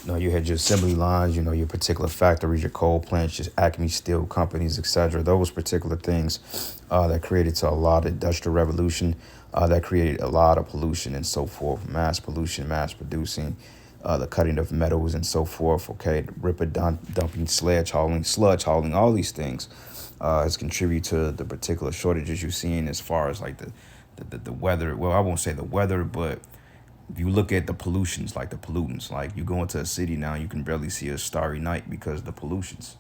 You had your assembly lines, your particular factories, your coal plants, your Acme steel companies, etc. Those particular things that created to a lot of industrial revolution, that created a lot of pollution and so forth, mass pollution, mass producing, the cutting of metals and so forth. Okay, ripper dumping, sludge hauling, all these things has contributed to the particular shortages you're seeing as far as like the weather. Well, I won't say the weather, but if you look at the pollutions, like the pollutants, like you go into a city now, you can barely see a starry night because the pollutions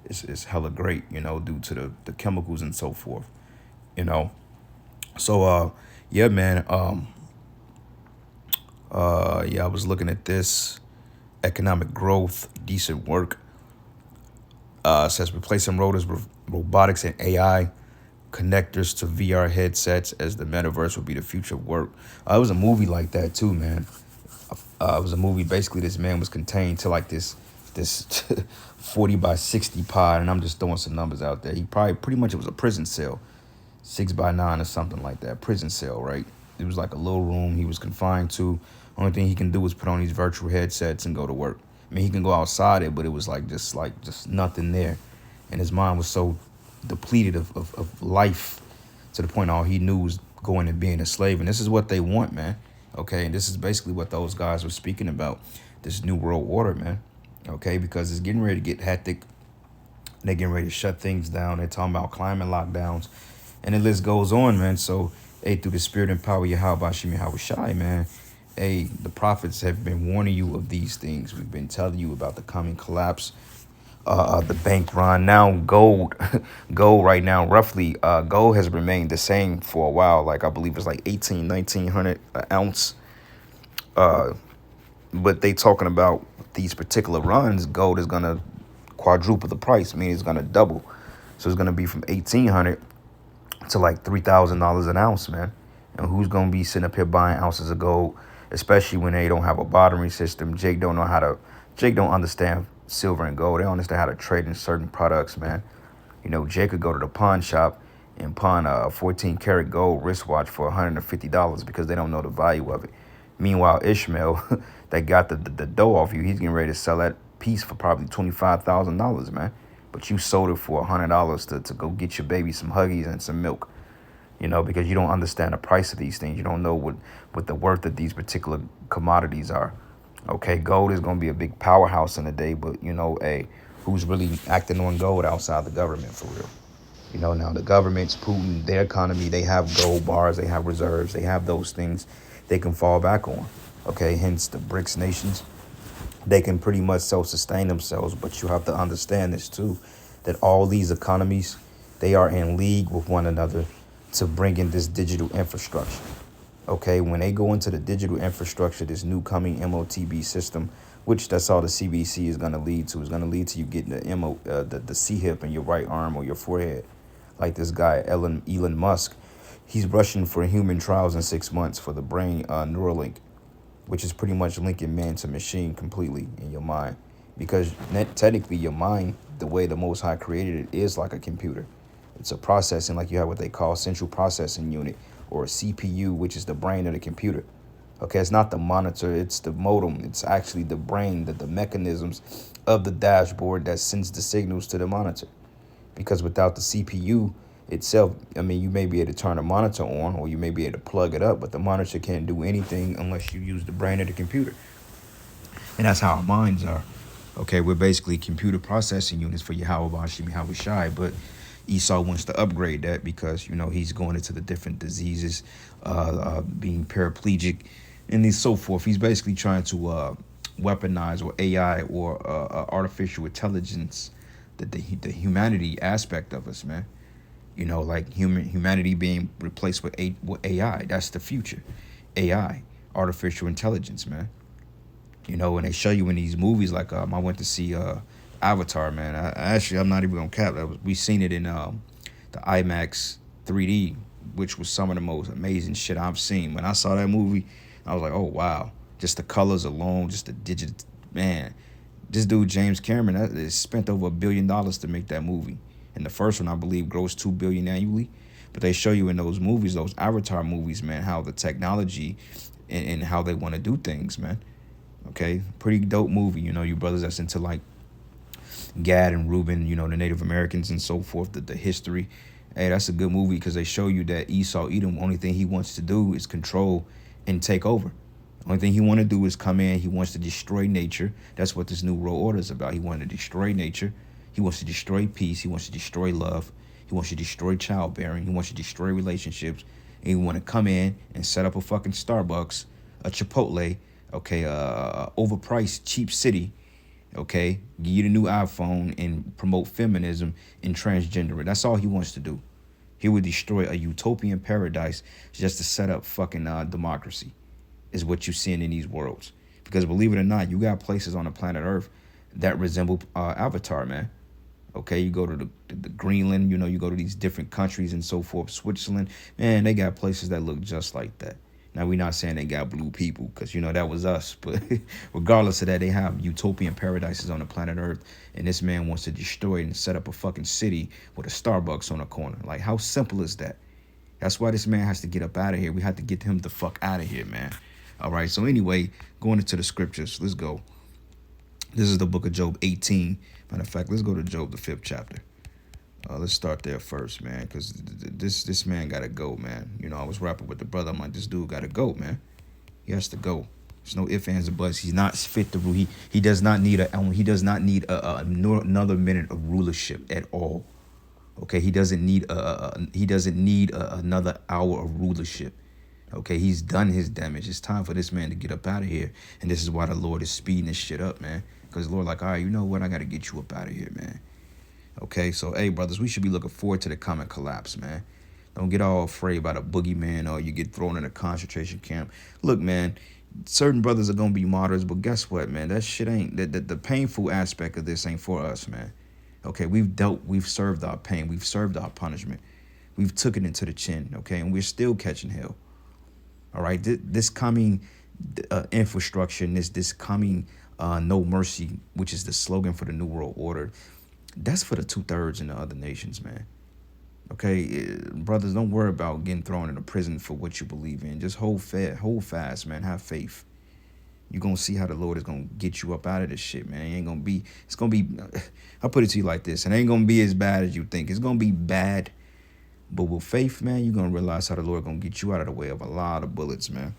is hella great, due to the chemicals and so forth, you know. So yeah, man. Yeah, I was looking at this economic growth, decent work. Says replacing rotors with robotics and AI, connectors to VR headsets as the metaverse will be the future of work. It was a movie like that too, man. It was a movie. Basically, this man was contained to like this 40 by 60 pod, and I'm just throwing some numbers out there. He probably pretty much it was a prison cell, 6 by 9 or something like that. Prison cell, right? It was like a little room he was confined to. Only thing he can do is put on these virtual headsets and go to work. I mean, he can go outside it, but it was like just nothing there, and his mind was so depleted of life to the point all he knew was going and being a slave. And this is what they want, man. Okay, and this is basically what those guys were speaking about, this new world order, man. Okay, because it's getting ready to get hectic. They're getting ready to shut things down. They're talking about climate lockdowns, and the list goes on, man. So, hey, through the spirit and power of Yahweh Hashem Yahweh Shai, man. Hey, the prophets have been warning you of these things. We've been telling you about the coming collapse, the bank run. Now gold, gold right now, roughly, gold has remained the same for a while. Like I believe it's like 1900 an ounce. But they talking about these particular runs, gold is gonna quadruple the price, meaning it's gonna double. So it's gonna be from 1800 to like $3,000 an ounce, man. And who's gonna be sitting up here buying ounces of gold, especially when they don't have a bartering system? Jake don't understand silver and gold. They don't understand how to trade in certain products, man. Jake could go to the pawn shop and pawn a 14 karat gold wristwatch for $150 because they don't know the value of it. Meanwhile, Ishmael, that got the dough off you, he's getting ready to sell that piece for probably $25,000, man. But you sold it for $100 to go get your baby some Huggies and some milk, because you don't understand the price of these things. You don't know what the worth of these particular commodities are. Okay, gold is going to be a big powerhouse in the day, but, who's really acting on gold outside the government for real? Now the government's Putin, their economy, they have gold bars, they have reserves, they have those things they can fall back on. Okay, hence the BRICS nations. They can pretty much self-sustain themselves, but you have to understand this too, that all these economies, they are in league with one another to bring in this digital infrastructure. Okay, when they go into the digital infrastructure, this new coming MOTB system, which that's all the CBC is going to lead to, is going to lead to you getting the C-hip in your right arm or your forehead. Like this guy, Elon Musk, he's rushing for human trials in 6 months for the brain Neuralink, which is pretty much linking man to machine completely in your mind. Because technically your mind, the way the Most High created it, is like a computer. It's a processing, like you have what they call central processing unit, or a CPU, which is the brain of the computer. Okay, it's not the monitor, it's the modem. It's actually the brain, the mechanisms of the dashboard that sends the signals to the monitor. Because without the CPU itself, I mean, you may be able to turn the monitor on or you may be able to plug it up, but the monitor can't do anything unless you use the brain of the computer. And that's how our minds are. Okay, we're basically computer processing units for Yahweh Bashim Yahweh Shai, but Esau wants to upgrade that because, he's going into the different diseases, being paraplegic, and so forth. He's basically trying to weaponize or AI or artificial intelligence, the humanity aspect of us, man. Like humanity being replaced with AI. That's the future. AI, artificial intelligence, man. And they show you in these movies, like I went to see Avatar, man. I'm not even gonna cap. We seen it in the IMAX 3D, which was some of the most amazing shit I've seen. When I saw that movie, I was like, oh wow, just the colors alone, just the digit, man. This dude James Cameron spent over $1 billion to make that movie. And the first one, I believe, grossed $2 billion annually. But they show you in those movies, those Avatar movies, man, how the technology and how they want to do things, man. Okay, pretty dope movie. You know, you brothers that's into like Gad and Reuben, you know, the Native Americans and so forth, the history. Hey, that's a good movie because they show you that Esau, Edom, only thing he wants to do is control and take over. Only thing he want to do is come in. He wants to destroy nature. That's what this new world order is about. He wanted to destroy nature. He wants to destroy peace. He wants to destroy love. He wants to destroy childbearing. He wants to destroy relationships. And he want to come in and set up a fucking Starbucks, a Chipotle, okay, overpriced cheap city, okay, give you the new iPhone and promote feminism and transgender. That's all he wants to do. He would destroy a utopian paradise just to set up fucking democracy, is what you're seeing in these worlds. Because believe it or not, you got places on the planet Earth that resemble Avatar, man. Okay, you go to the Greenland, you know, you go to these different countries and so forth, Switzerland, man, they got places that look just like that. Now, we're not saying they got blue people because, you know, that was us. But regardless of that, they have utopian paradises on the planet Earth. And this man wants to destroy it and set up a fucking city with a Starbucks on the corner. Like, how simple is that? That's why this man has to get up out of here. We have to get him the fuck out of here, man. All right. So anyway, going into the scriptures, let's go. This is the book of Job 18. Matter of fact, let's go to Job, the 5th chapter. Let's start there first, man, because this man got to go, man. You know, I was rapping with the brother. I'm like, this dude got to go, man. He has to go. There's no ifs, ands, or buts. He's not fit to rule. He does not need another minute of rulership at all. Okay, he doesn't need another hour of rulership. Okay, he's done his damage. It's time for this man to get up out of here. And this is why the Lord is speeding this shit up, man. Because the Lord like, all right, you know what? I got to get you up out of here, man. Okay, so, hey, brothers, we should be looking forward to the coming collapse, man. Don't get all afraid about a boogeyman or you get thrown in a concentration camp. Look, man, certain brothers are going to be martyrs, but guess what, man? That shit ain't, the painful aspect of this ain't for us, man. Okay, we've served our pain. We've served our punishment. We've took it into the chin, okay, and we're still catching hell. All right, this coming infrastructure and this coming no mercy, which is the slogan for the New World Order, that's for the 2/3 in the other nations, man. Okay, brothers, don't worry about getting thrown in a prison for what you believe in. Just hold fast, man. Have faith. You're going to see how the Lord is going to get you up out of this shit, man. It's going to be, I'll put it to you like this. It ain't going to be as bad as you think. It's going to be bad. But with faith, man, you're going to realize how the Lord going to get you out of the way of a lot of bullets, man.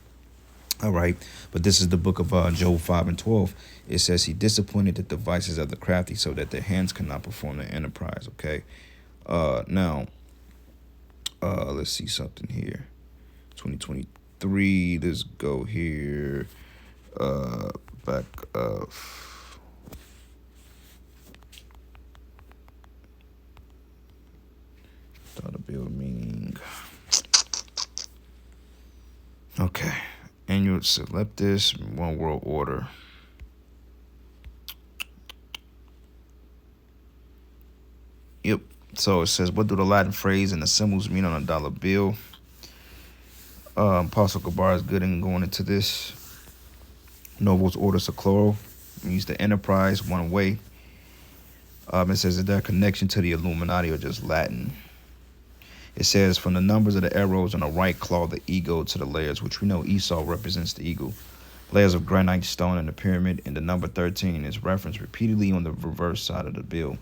All right. But this is the book of Job 5:12. It says he disappointed the devices of the crafty so that their hands cannot perform their enterprise. Okay. Now, let's see something here. 2023. Let's go here. Back up. Dollar bill meaning. Okay. And you would select this one world order. Yep. So it says, what do the Latin phrase and the symbols mean on a dollar bill? Apostle Gabar is good in going into this. Novus Ordo Secloral means the enterprise, one way. It says, is there a connection to the Illuminati or just Latin? It says, from the numbers of the arrows on the right claw, the ego to the layers, which we know Esau represents the eagle. Layers of granite, stone, and the pyramid, and the number 13 is referenced repeatedly on the reverse side of the bill.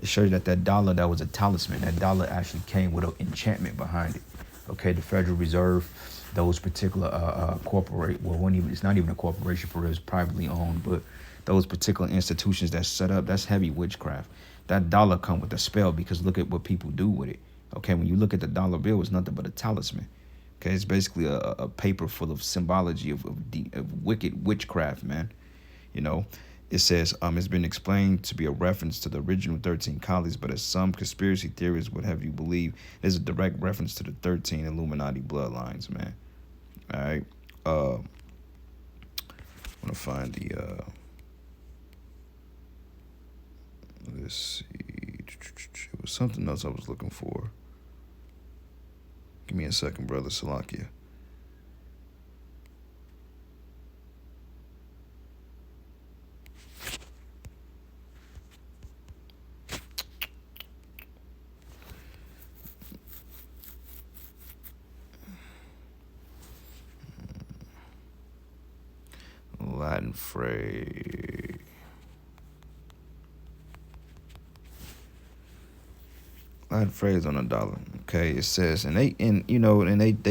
It shows you that dollar, that was a talisman. That dollar actually came with an enchantment behind it. Okay, the Federal Reserve, those particular it's not even a corporation, for it's privately owned, but those particular institutions that set up, that's heavy witchcraft. That dollar come with a spell because look at what people do with it. Okay, when you look at the dollar bill, it's nothing but a talisman. Okay, it's basically a paper full of symbology of wicked witchcraft, man. You know, it says it's been explained to be a reference to the original 13 colonies, but as some conspiracy theorists would have you believe, there's a direct reference to the 13 Illuminati bloodlines, man. All right. I want to find the. Let's see. It was something else I was looking for. Give me a second, brother Salakia. Latin Frey. Line phrase on a dollar. Okay, it says, and they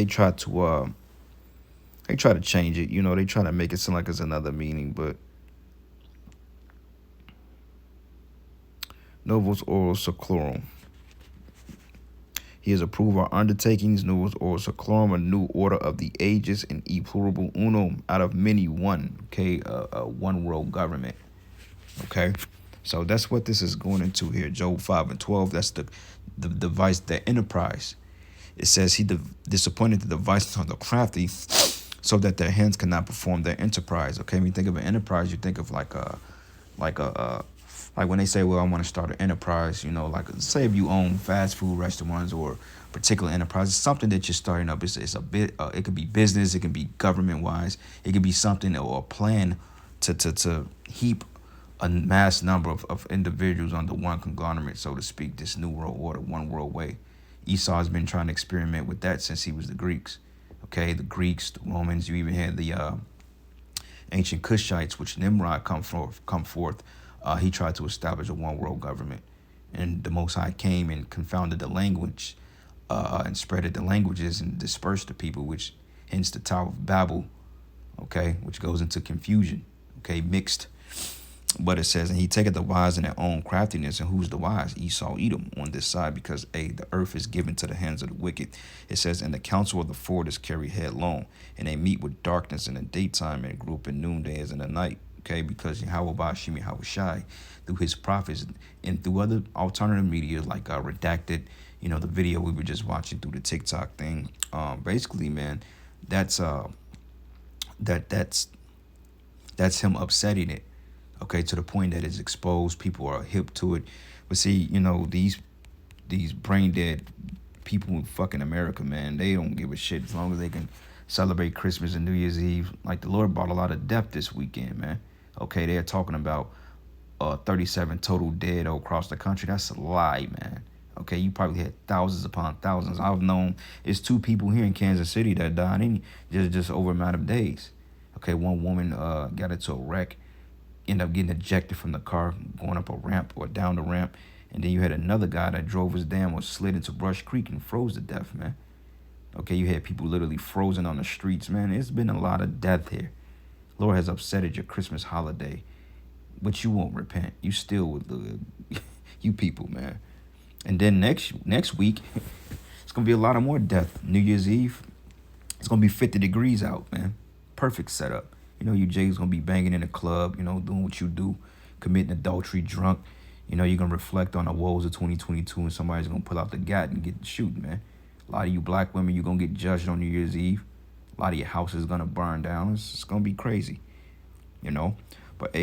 try to change it. They try to make it sound like it's another meaning, but novus oral seclorum. He has approved our undertakings, novus oral seclorum, a new order of the ages, and e pluribus unum, out of many one. Okay, a one world government. Okay, so that's what this is going into here. Job 5:12. That's the device, the enterprise. It says he disappointed the devices of the crafty, so that their hands cannot perform their enterprise. Okay, when you think of an enterprise, you think of like a like when they say, well, I want to start an enterprise. Like say if you own fast food restaurants or particular enterprise, it's something that you're starting up. It's a bit. It could be business. It can be government wise. It could be something or a plan to heap a mass number of individuals under one conglomerate, so to speak, this new world order, one world way. Esau has been trying to experiment with that since he was the Greeks. Okay, the Greeks, the Romans, you even had the ancient Cushites, which Nimrod come forth. He tried to establish a one world government. And the Most High came and confounded the language and spreaded the languages and dispersed the people, which hence the Tower of Babel, okay, which goes into confusion, okay, mixed. But it says, and he taketh the wise in their own craftiness. And who's the wise? Esau, Edom on this side, because the earth is given to the hands of the wicked. It says, and the counsel of the forward is carried headlong, and they meet with darkness in the daytime and group in noonday as in the night. Okay, because Yahweh Bashim Yahweh Shai, through his prophets and through other alternative media like Redacted, the video we were just watching through the TikTok thing. Basically, man, that's that's him upsetting it. Okay, to the point that it's exposed. People are hip to it. But see, these brain dead people in fucking America, man, they don't give a shit as long as they can celebrate Christmas and New Year's Eve. Like the Lord brought a lot of death this weekend, man. Okay, they're talking about 37 total dead all across the country. That's a lie, man. Okay, you probably had thousands upon thousands. I've known it's 2 people here in Kansas City that died in just over a matter of days. Okay, one woman got into a wreck, ended up getting ejected from the car, going up a ramp or down the ramp. And then you had another guy that drove his damn or slid into Brush Creek and froze to death, man. Okay, you had people literally frozen on the streets, man. It's been a lot of death here. Lord has upsetted your Christmas holiday, but you won't repent. You still would live. You people, man. And then next week, it's going to be a lot of more death. New Year's Eve, it's going to be 50 degrees out, man. Perfect setup. You Jay's going to be banging in a club, doing what you do, committing adultery, drunk. You're going to reflect on the woes of 2022, and somebody's going to pull out the gat and get shooting, man. A lot of you black women, you're going to get judged on New Year's Eve. A lot of your house is going to burn down. It's going to be crazy, But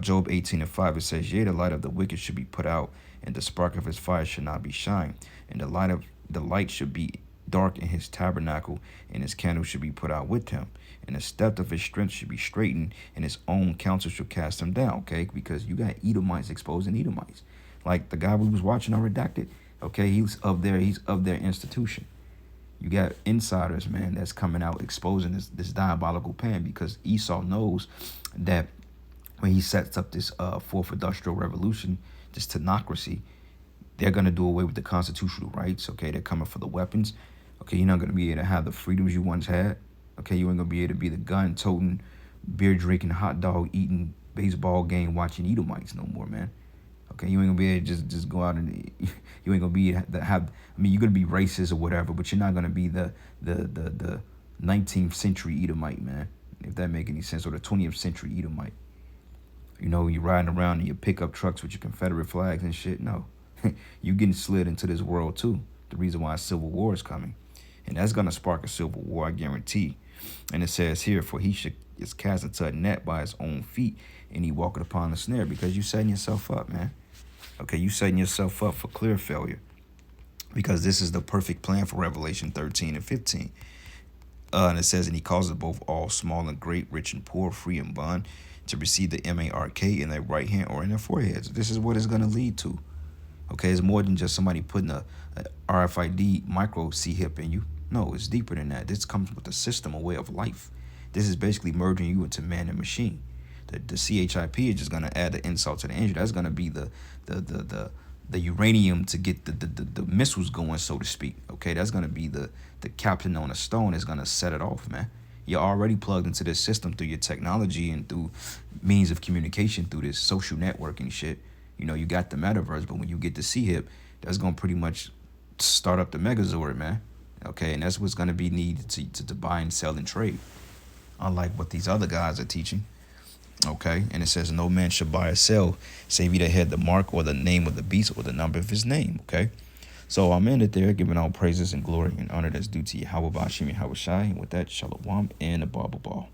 Job 18:5, it says, yea, the light of the wicked should be put out, and the spark of his fire should not be shined. And the light should be dark in his tabernacle, and his candle should be put out with him. And the step of his strength should be straightened, and his own counsel should cast him down, okay? Because you got Edomites exposing Edomites. Like the guy we was watching on Redacted, okay? He's of their institution. You got insiders, man, that's coming out exposing this diabolical plan, because Esau knows that when he sets up this fourth industrial revolution, this tenocracy, they're going to do away with the constitutional rights, okay? They're coming for the weapons. Okay, you're not going to be able to have the freedoms you once had. Okay, you ain't going to be able to be the gun-toting, beer-drinking, hot dog-eating, baseball game-watching Edomites no more, man. Okay, you ain't going to be able to just go out and... You ain't going to be able to have... I mean, you're going to be racist or whatever, but you're not going to be the 19th century Edomite, man, if that make any sense, or the 20th century Edomite. You're riding around in your pickup trucks with your Confederate flags and shit. No, you getting slid into this world too. The reason why a civil war is coming. And that's going to spark a civil war, I guarantee. And it says here, for he is cast into a net by his own feet, and he walketh upon the snare, because you setting yourself up, man. Okay, you setting yourself up for clear failure, because this is the perfect plan for Revelation 13 and 15. And it says, and he causes both all small and great, rich and poor, free and bond, to receive the mark in their right hand or in their foreheads. This is what it's going to lead to. Okay, it's more than just somebody putting a RFID micro C-hip in you. No, it's deeper than that. This comes with a system, a way of life. This is basically merging you into man and machine. The CHIP is just gonna add the insult to the injury. That's gonna be the uranium to get the missiles going, so to speak. Okay, that's gonna be the captain on a stone is gonna set it off, man. You're already plugged into this system through your technology and through means of communication through this social networking shit. You know, you got the metaverse, but when you get the C-HIP, that's gonna pretty much start up the Megazord, man. Okay, and that's what's gonna be needed to buy and sell and trade. Unlike what these other guys are teaching. Okay, and it says no man should buy or sell save either had the mark or the name of the beast or the number of his name. Okay, so I'm in it there, giving all praises and glory and honor that's due to Yahweh Bashim Yahweh Shai. And with that, Shalom and a Bible ball.